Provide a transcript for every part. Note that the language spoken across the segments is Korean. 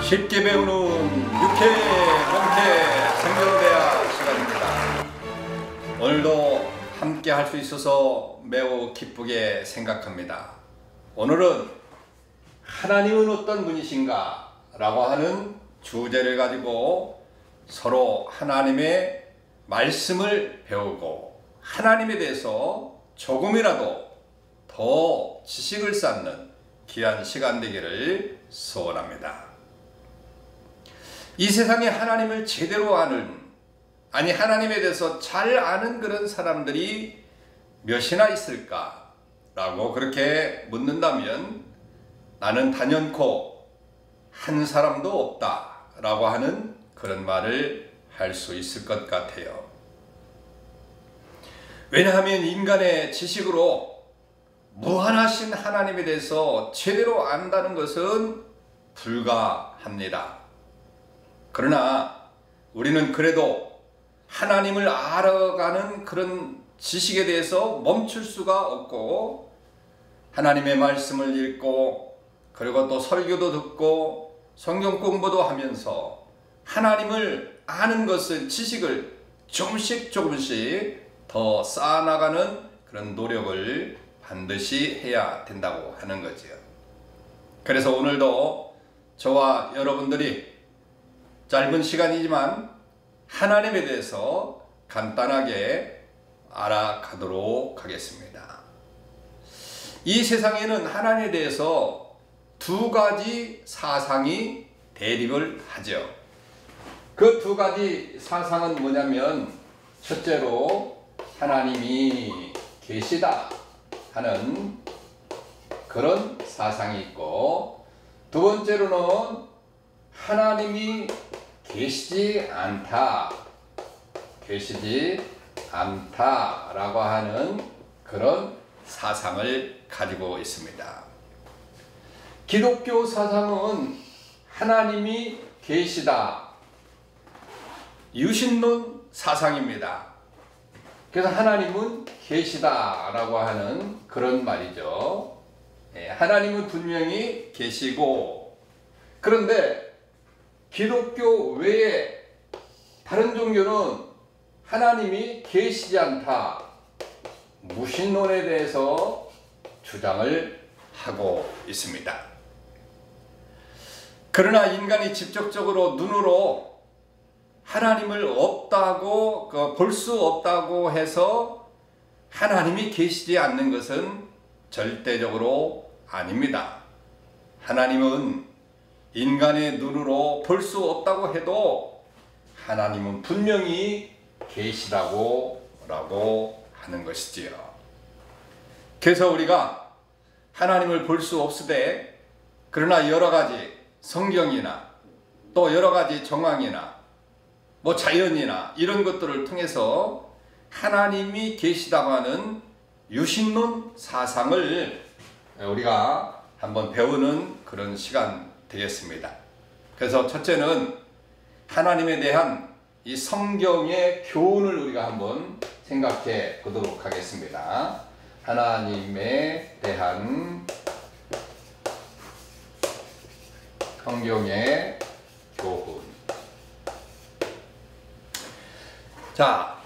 쉽게 배우는 육회 공태 생명대화 시간입니다. 오늘도 함께 할 수 있어서 매우 기쁘게 생각합니다. 오늘은 하나님은 어떤 분이신가 라고 하는 주제를 가지고 서로 하나님의 말씀을 배우고 하나님에 대해서 조금이라도 더 지식을 쌓는 귀한 시간 되기를 소원합니다. 이 세상에 하나님을 제대로 아는, 아니 하나님에 대해서 잘 아는 그런 사람들이 몇이나 있을까? 라고 그렇게 묻는다면 나는 단연코 한 사람도 없다 라고 하는 그런 말을 할 수 있을 것 같아요. 왜냐하면 인간의 지식으로 무한하신 하나님에 대해서 제대로 안다는 것은 불가합니다. 그러나 우리는 그래도 하나님을 알아가는 그런 지식에 대해서 멈출 수가 없고 하나님의 말씀을 읽고 그리고 또 설교도 듣고 성경 공부도 하면서 하나님을 아는 것을 지식을 조금씩 더 쌓아나가는 그런 노력을 반드시 해야 된다고 하는 거죠. 그래서 오늘도 저와 여러분들이 짧은 시간이지만 하나님에 대해서 간단하게 알아가도록 하겠습니다. 이 세상에는 하나님에 대해서 두 가지 사상이 대립을 하죠. 그 두 가지 사상은 뭐냐면 첫째로 하나님이 계시다 하는 그런 사상이 있고 두 번째로는 하나님이 계시지 않다라고 하는 그런 사상을 가지고 있습니다. 기독교 사상은 하나님이 계시다, 유신론 사상입니다. 그래서 하나님은 계시다라고 하는 그런 말이죠. 하나님은 분명히 계시고, 그런데 기독교 외에 다른 종교는 하나님이 계시지 않다, 무신론에 대해서 주장을 하고 있습니다. 그러나 인간이 직접적으로 눈으로 하나님을 없다고 볼 수 없다고 해서 하나님이 계시지 않는 것은 절대적으로 아닙니다. 하나님은 인간의 눈으로 볼 수 없다고 해도 하나님은 분명히 계시다고 하는 것이지요. 그래서 우리가 하나님을 볼 수 없으되 그러나 여러 가지 성경이나 또 여러 가지 정황이나 뭐 자연이나 이런 것들을 통해서 하나님이 계시다고 하는 유신론 사상을 우리가 한번 배우는 그런 시간 되겠습니다. 그래서 첫째는 하나님에 대한 이 성경의 교훈을 우리가 한번 생각해 보도록 하겠습니다. 하나님에 대한 성경의 교훈. 자,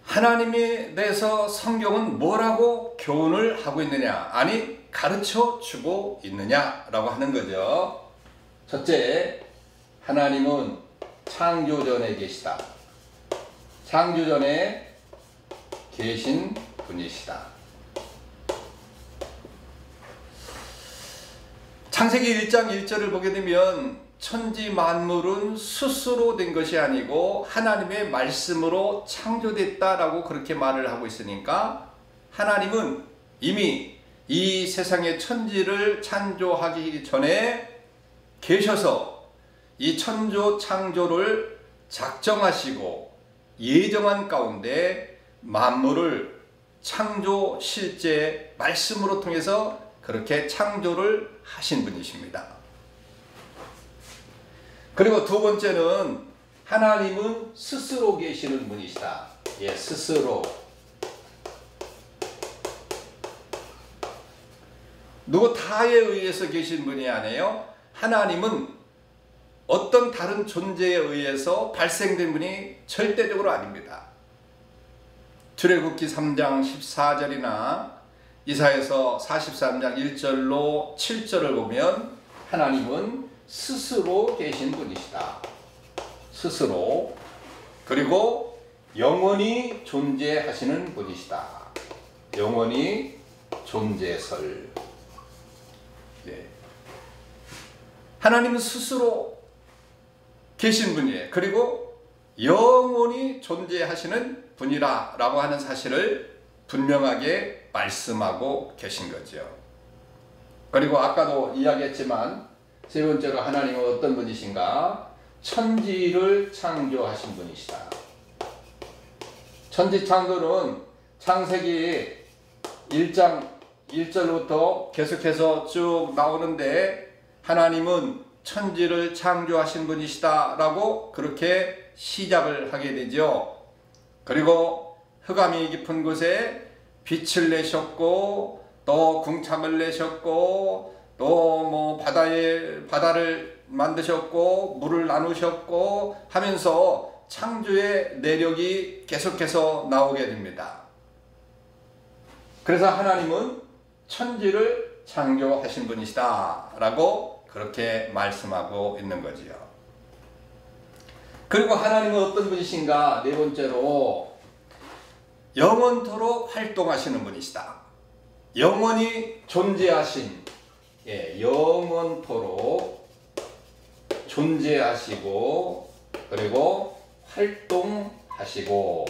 하나님에 대해서 성경은 뭐라고 교훈을 하고 있느냐, 아니 가르쳐 주고 있느냐라고 하는 거죠. 첫째, 하나님은 창조전에 계시다. 창조전에 계신 분이시다. 창세기 1장 1절을 보게 되면 천지 만물은 스스로 된 것이 아니고 하나님의 말씀으로 창조됐다라고 그렇게 말을 하고 있으니까 하나님은 이미 이 세상의 천지를 창조하기 전에 계셔서 이 창조를 작정하시고 예정한 가운데 만물을 창조 실제 말씀으로 통해서 그렇게 창조를 하신 분이십니다. 그리고 두 번째는 하나님은 스스로 계시는 분이시다. 스스로. 누구 타에 의해서 계신 분이 아니에요. 하나님은 어떤 다른 존재에 의해서 발생된 분이 절대적으로 아닙니다. 출애굽기 3장 14절이나 이사야서 43장 1절로 7절을 보면 하나님은 스스로 계신 분이시다. 스스로. 그리고 영원히 존재하시는 분이시다. 영원히 존재설. 네. 하나님은 스스로 계신 분이에요. 그리고 영원히 존재하시는 분이라 라고 하는 사실을 분명하게 말씀하고 계신 거죠. 그리고 아까도 이야기했지만 세 번째로 하나님은 어떤 분이신가? 천지를 창조하신 분이시다. 천지 창조는 창세기 1장 1절부터 계속해서 쭉 나오는데 하나님은 천지를 창조하신 분이시다 라고 그렇게 시작을 하게 되죠. 그리고 흑암이 깊은 곳에 빛을 내셨고 또 궁창을 내셨고 또 뭐 바다를 만드셨고 물을 나누셨고 하면서 창조의 내력이 계속해서 나오게 됩니다. 그래서 하나님은 천지를 창조하신 분이시다 라고 그렇게 말씀하고 있는 거지요. 그리고 하나님은 어떤 분이신가? 네 번째로 영원토록 활동하시는 분이시다. 영원히 존재하신, 영원토록 존재하시고 그리고 활동하시고,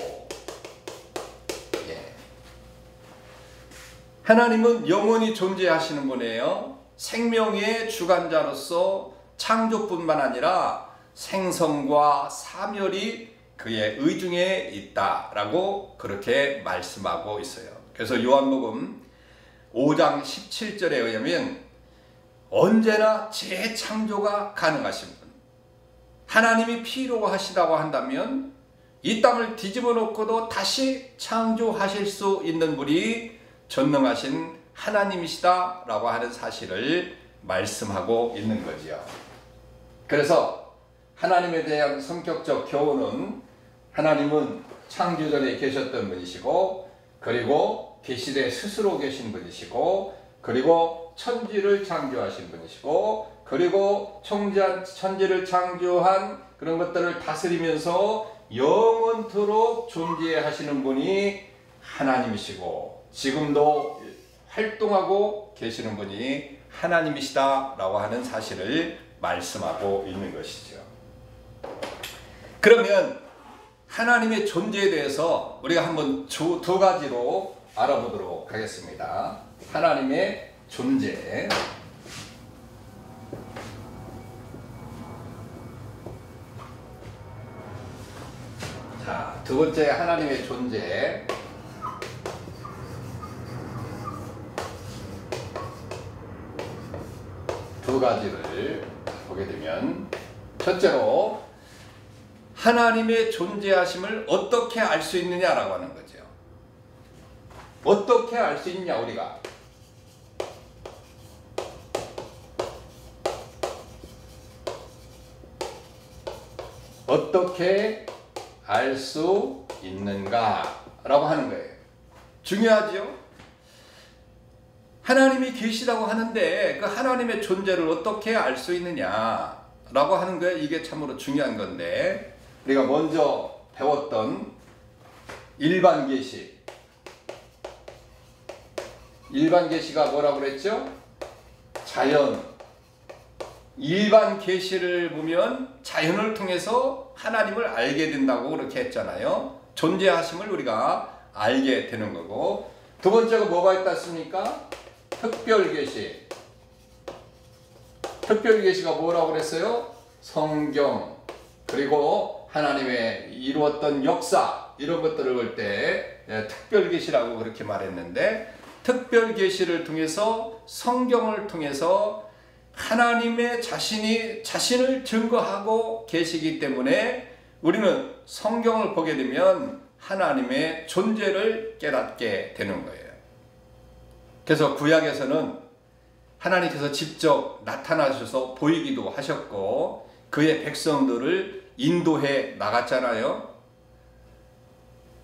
하나님은 영원히 존재하시는 분이에요. 생명의 주관자로서 창조뿐만 아니라 생성과 사멸이 그의 의중에 있다라고 그렇게 말씀하고 있어요. 그래서 요한복음 5장 17절에 의하면 언제나 재창조가 가능하신 분, 하나님이 필요로 하시다고 한다면 이 땅을 뒤집어 놓고도 다시 창조하실 수 있는 분이 전능하신 하나님이시다 라고 하는 사실을 말씀하고 있는 거지요. 그래서 하나님에 대한 성격적 교훈은 하나님은 창조전에 계셨던 분이시고 그리고 계시되 스스로 계신 분이시고 그리고 천지를 창조하신 분이시고 그리고 천지를 창조한 그런 것들을 다스리면서 영원토록 존재하시는 분이 하나님이시고 지금도 활동하고 계시는 분이 하나님이시다 라고 하는 사실을 말씀하고 있는 것이죠. 그러면 하나님의 존재에 대해서 우리가 한번 두 가지로 알아보도록 하겠습니다. 하나님의 존재. 자, 두 번째 하나님의 존재. 두 가지를 보게 되면 첫째로 하나님의 존재하심을 어떻게 알 수 있느냐라고 하는 거죠. 어떻게 알 수 있냐 우리가? 어떻게 알 수 있는가라고 하는 거예요. 중요하죠? 하나님이 계시다고 하는데 그 하나님의 존재를 어떻게 알 수 있느냐라고 하는 거예요. 이게 참으로 중요한 건데 우리가 먼저 배웠던 일반 계시. 일반 계시가 뭐라고 그랬죠? 자연. 일반 계시를 보면 자연을 통해서 하나님을 알게 된다고 그렇게 했잖아요. 존재하심을 우리가 알게 되는 거고 두 번째가 뭐가 있다 했습니까? 특별 계시. 특별 계시가 뭐라고 그랬어요? 성경 그리고 하나님의 이루었던 역사 이런 것들을 볼 때 특별 계시라고 그렇게 말했는데 특별 계시를 통해서 성경을 통해서 하나님의 자신을 증거하고 계시기 때문에 우리는 성경을 보게 되면 하나님의 존재를 깨닫게 되는 거예요. 그래서 구약에서는 하나님께서 직접 나타나셔서 보이기도 하셨고 그의 백성들을 인도해 나갔잖아요.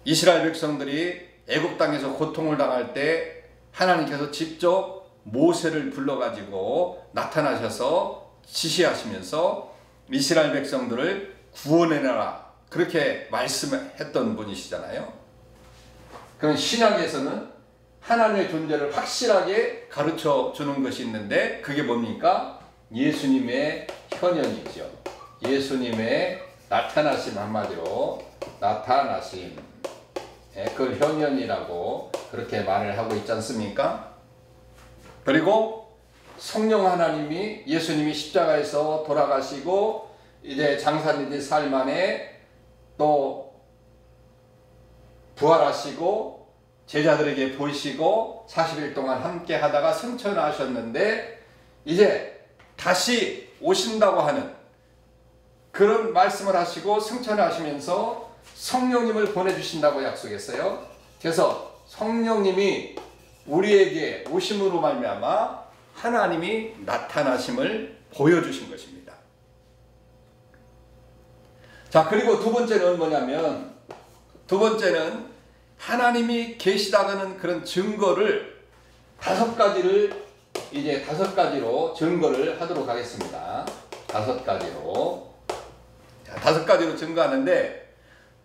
이스라엘 백성들이 애굽 땅에서 고통을 당할 때 하나님께서 직접 모세를 불러가지고 나타나셔서 지시하시면서 이스라엘 백성들을 구원해내라 그렇게 말씀했던 분이시잖아요. 그럼 신약에서는 하나님의 존재를 확실하게 가르쳐 주는 것이 있는데 그게 뭡니까? 예수님의 현현이죠. 예수님의 나타나심, 한마디로 나타나심, 그걸 현현이라고 그렇게 말을 하고 있지 않습니까? 그리고 성령 하나님이 예수님이 십자가에서 돌아가시고 이제 장사된 살 만에 또 부활하시고 제자들에게 보이시고 40일 동안 함께 하다가 승천하셨는데 이제 다시 오신다고 하는 그런 말씀을 하시고 승천하시면서 성령님을 보내주신다고 약속했어요. 그래서 성령님이 우리에게 오심으로 말미암아 하나님이 나타나심을 보여주신 것입니다. 자, 그리고 두 번째는 뭐냐면, 두 번째는 하나님이 계시다는 그런 증거를 다섯 가지로 증거를 하도록 하겠습니다. 다섯 가지로 증거하는데,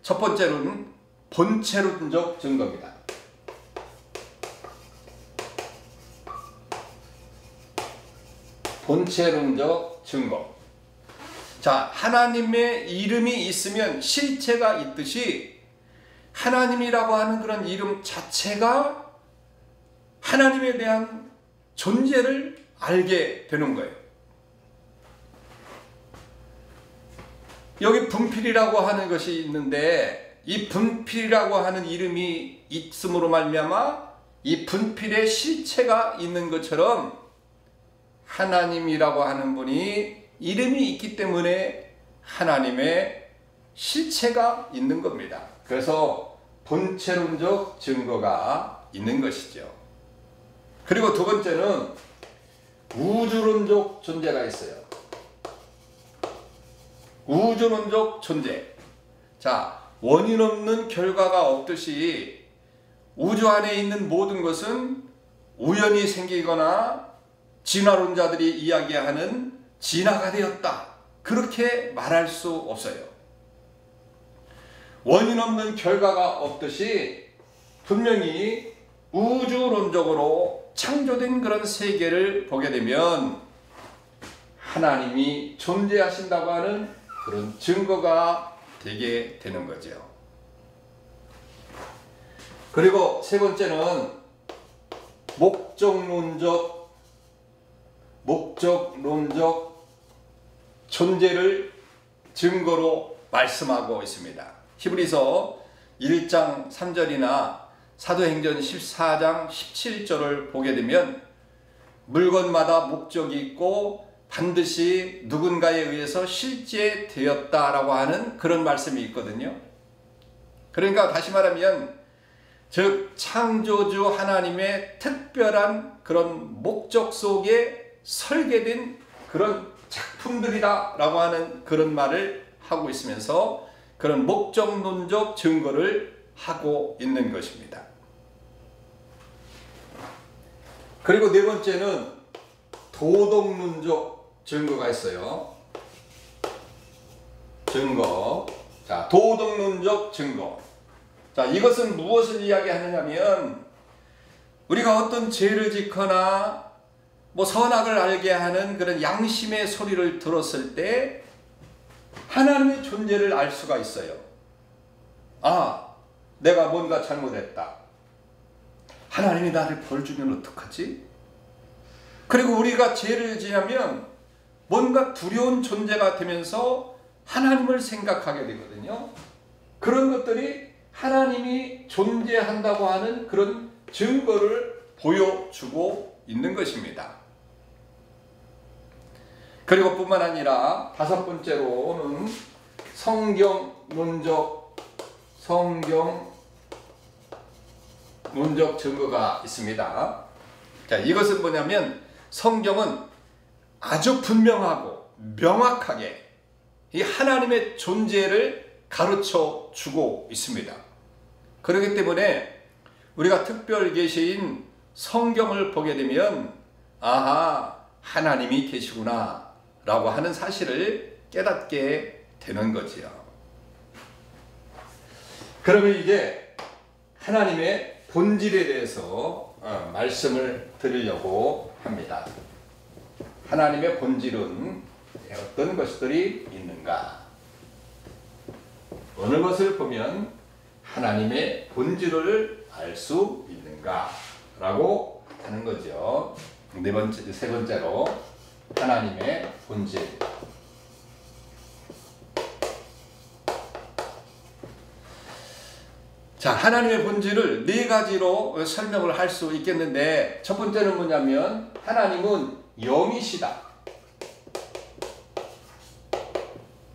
첫 번째로는 본체론적 증거입니다. 본체론적 증거. 자, 하나님의 이름이 있으면 실체가 있듯이 하나님이라고 하는 그런 이름 자체가 하나님에 대한 존재를 알게 되는 거예요. 여기 분필이라고 하는 것이 있는데 이 분필이라고 하는 이름이 있음으로 말미암아 이 분필의 실체가 있는 것처럼 하나님이라고 하는 분이 이름이 있기 때문에 하나님의 실체가 있는 겁니다. 그래서 본체론적 증거가 있는 것이죠. 그리고 두 번째는 우주론적 존재가 있어요. 우주론적 존재. 자, 원인 없는 결과가 없듯이 우주 안에 있는 모든 것은 우연히 생기거나 진화론자들이 이야기하는 진화가 되었다, 그렇게 말할 수 없어요. 원인 없는 결과가 없듯이 분명히 우주론적으로 창조된 그런 세계를 보게 되면 하나님이 존재하신다고 하는 그런 증거가 되게 되는 거죠. 그리고 세 번째는 목적론적 존재를 증거로 말씀하고 있습니다. 히브리서 1장 3절이나 사도행전 14장 17절을 보게 되면 물건마다 목적이 있고 반드시 누군가에 의해서 실제되었다라고 하는 그런 말씀이 있거든요. 그러니까 다시 말하면 즉 창조주 하나님의 특별한 그런 목적 속에 설계된 그런 작품들이다라고 하는 그런 말을 하고 있으면서 그런 목적론적 증거를 하고 있는 것입니다. 그리고 네 번째는 도덕론적 증거가 있어요. 증거. 자, 도덕론적 증거. 자, 이것은 무엇을 이야기하느냐면 우리가 어떤 죄를 짓거나 선악을 알게 하는 그런 양심의 소리를 들었을 때 하나님의 존재를 알 수가 있어요. 아, 내가 뭔가 잘못했다. 하나님이 나를 벌 주면 어떡하지? 그리고 우리가 죄를 지으면 뭔가 두려운 존재가 되면서 하나님을 생각하게 되거든요. 그런 것들이 하나님이 존재한다고 하는 그런 증거를 보여주고 있는 것입니다. 그리고 뿐만 아니라 다섯 번째로는 성경론적 증거가 있습니다. 자, 이것은 뭐냐면 성경은 아주 분명하고 명확하게 이 하나님의 존재를 가르쳐 주고 있습니다. 그렇기 때문에 우리가 특별 계시인 성경을 보게 되면 아하, 하나님이 계시구나 라고 하는 사실을 깨닫게 되는 거지요. 그러면 이제 하나님의 본질에 대해서 말씀을 드리려고 합니다. 하나님의 본질은 어떤 것들이 있는가? 어느 것을 보면 하나님의 본질을 알 수 있는가? 라고 하는 거죠. 세 번째로 하나님의 본질. 자, 하나님의 본질을 네 가지로 설명을 할 수 있겠는데, 첫 번째는 뭐냐면 하나님은 영이시다.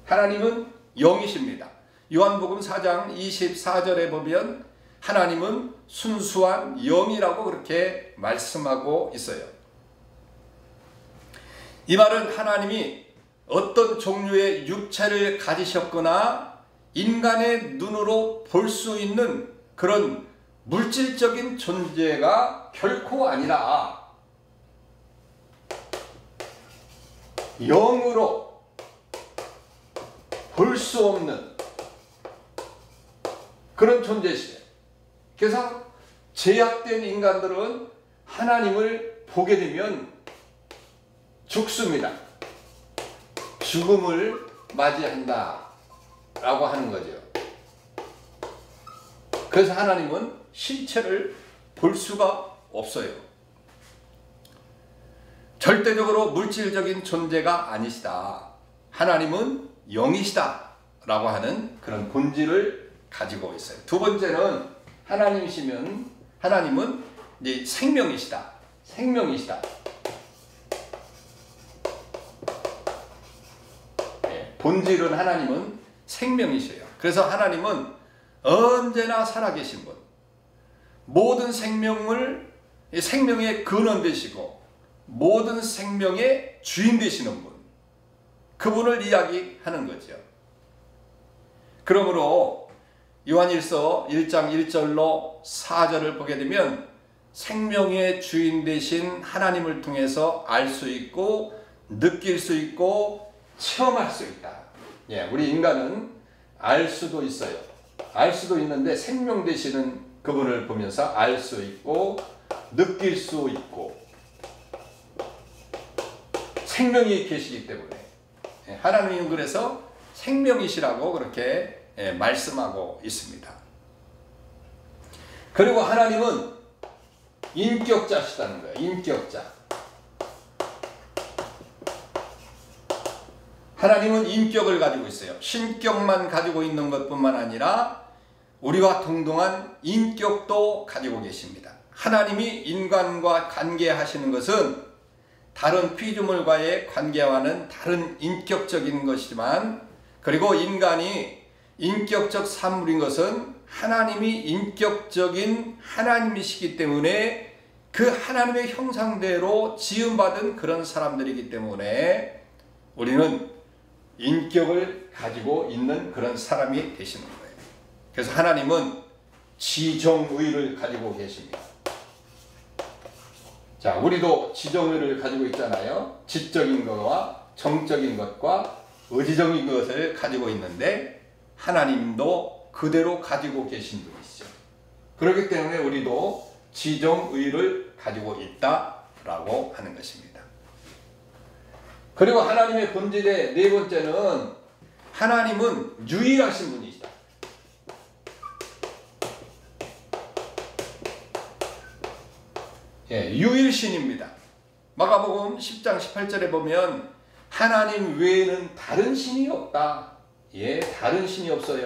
하나님은 영이십니다. 요한복음 4장 24절에 보면 하나님은 순수한 영이라고 그렇게 말씀하고 있어요. 이 말은 하나님이 어떤 종류의 육체를 가지셨거나 인간의 눈으로 볼 수 있는 그런 물질적인 존재가 결코 아니라 영으로 볼 수 없는 그런 존재시죠. 그래서 제약된 인간들은 하나님을 보게 되면 죽습니다. 죽음을 맞이한다 라고 하는 거죠. 그래서 하나님은 실체를 볼 수가 없어요. 절대적으로 물질적인 존재가 아니시다. 하나님은 영이시다 라고 하는 그런 본질을 가지고 있어요. 두 번째는 하나님이시면 하나님은 이제 생명이시다. 생명이시다. 네, 본질은 하나님은 생명이셔요. 그래서 하나님은 언제나 살아계신 분, 모든 생명을 생명의 근원 되시고 모든 생명의 주인 되시는 분, 그분을 이야기하는 거죠. 그러므로 요한일서 1장 1절로 4절을 보게 되면 생명의 주인 되신 하나님을 통해서 알 수 있고 느낄 수 있고 체험할 수 있다. 예, 우리 인간은 알 수도 있어요. 알 수도 있는데 생명 되시는 그분을 보면서 알 수 있고 느낄 수 있고 생명이 계시기 때문에 하나님은 그래서 생명이시라고 그렇게 말씀하고 있습니다. 그리고 하나님은 인격자시다는 거예요. 인격자. 하나님은 인격을 가지고 있어요. 신격만 가지고 있는 것뿐만 아니라 우리와 동등한 인격도 가지고 계십니다. 하나님이 인간과 관계하시는 것은 다른 피조물과의 관계와는 다른 인격적인 것이지만, 그리고 인간이 인격적 산물인 것은 하나님이 인격적인 하나님이시기 때문에 그 하나님의 형상대로 지음받은 그런 사람들이기 때문에 우리는 인격을 가지고 있는 그런 사람이 되시는 거예요. 그래서 하나님은 지정의를 가지고 계십니다. 자, 우리도 지정의를 가지고 있잖아요. 지적인 것과 정적인 것과 의지적인 것을 가지고 있는데 하나님도 그대로 가지고 계신 분이시죠. 그렇기 때문에 우리도 지정의를 가지고 있다라고 하는 것입니다. 그리고 하나님의 본질의 네 번째는 하나님은 유일하신 분이시다. 예, 유일신입니다. 마가복음 10장 18절에 보면 하나님 외에는 다른 신이 없다. 예, 다른 신이 없어요.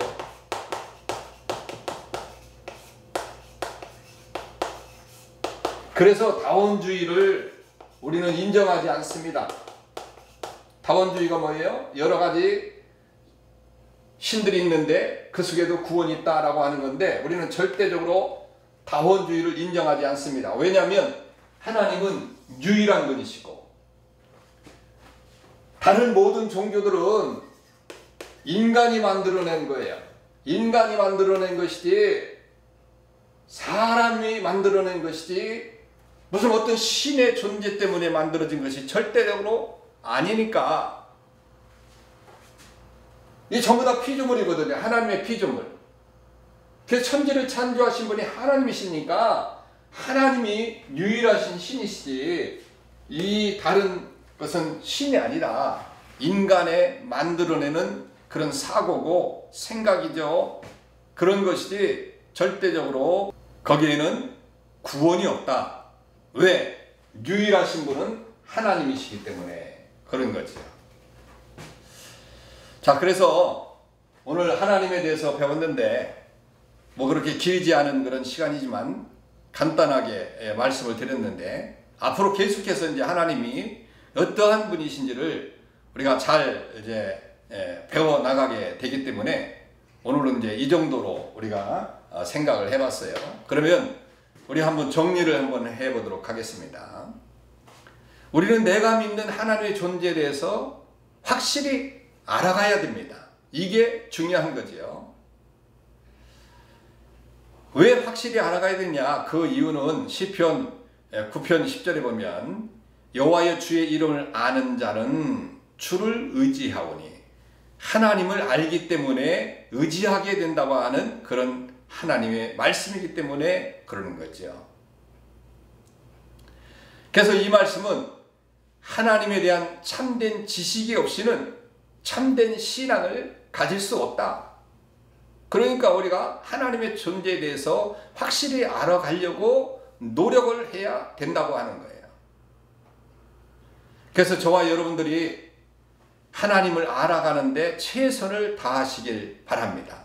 그래서 다원주의를 우리는 인정하지 않습니다. 다원주의가 뭐예요? 여러 가지 신들이 있는데 그 속에도 구원이 있다라고 하는 건데, 우리는 절대적으로 다원주의를 인정하지 않습니다. 왜냐하면 하나님은 유일한 분이시고 다른 모든 종교들은 인간이 만들어낸 거예요. 인간이 만들어낸 것이지 사람이 만들어낸 것이지 무슨 어떤 신의 존재 때문에 만들어진 것이 절대적으로 아니니까. 이 전부 다 피조물이거든요. 하나님의 피조물. 그래서 천지를 창조하신 분이 하나님이시니까 하나님이 유일하신 신이시지 이 다른 것은 신이 아니라 인간의 만들어내는 그런 사고고 생각이죠. 그런 것이지 절대적으로 거기에는 구원이 없다. 왜? 유일하신 분은 하나님이시기 때문에 그런 거죠. 자, 그래서 오늘 하나님에 대해서 배웠는데 뭐 그렇게 길지 않은 그런 시간이지만 간단하게 말씀을 드렸는데 앞으로 계속해서 이제 하나님이 어떠한 분이신지를 우리가 잘 이제 배워 나가게 되기 때문에 오늘은 이제 이 정도로 우리가 생각을 해봤어요. 그러면 우리 한번 정리를 한번 해보도록 하겠습니다. 우리는 내가 믿는 하나님의 존재에 대해서 확실히 알아가야 됩니다. 이게 중요한 거지요. 왜 확실히 알아가야 되냐? 그 이유는 시편 9편 10절에 보면 여호와여 주의 이름을 아는 자는 주를 의지하오니 하나님을 알기 때문에 의지하게 된다고 하는 그런 하나님의 말씀이기 때문에 그러는 거죠. 그래서 이 말씀은 하나님에 대한 참된 지식이 없이는 참된 신앙을 가질 수 없다. 그러니까 우리가 하나님의 존재에 대해서 확실히 알아가려고 노력을 해야 된다고 하는 거예요. 그래서 저와 여러분들이 하나님을 알아가는데 최선을 다하시길 바랍니다.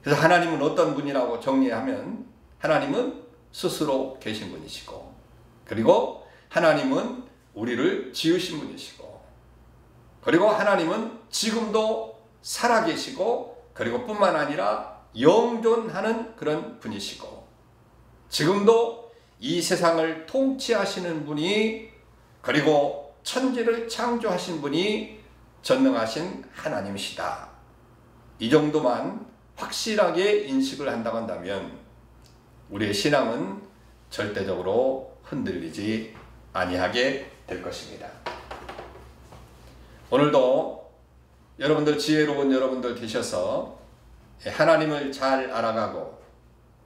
그래서 하나님은 어떤 분이라고 정리하면 하나님은 스스로 계신 분이시고 그리고 하나님은 우리를 지으신 분이시고 그리고 하나님은 지금도 살아계시고 그리고 뿐만 아니라 영존하는 그런 분이시고 지금도 이 세상을 통치하시는 분이 그리고 천지를 창조하신 분이 전능하신 하나님이시다. 이 정도만 확실하게 인식을 한다고 한다면 우리의 신앙은 절대적으로 흔들리지 아니하게 될 것입니다. 오늘도 여러분들 지혜로운 여러분들 되셔서 하나님을 잘 알아가고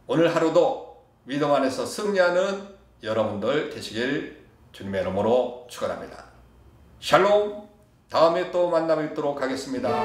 오늘 하루도 믿음 안에서 승리하는 여러분들 되시길 주님의 이름으로 축원합니다. 샬롬. 다음에 또 만나 뵙도록 하겠습니다.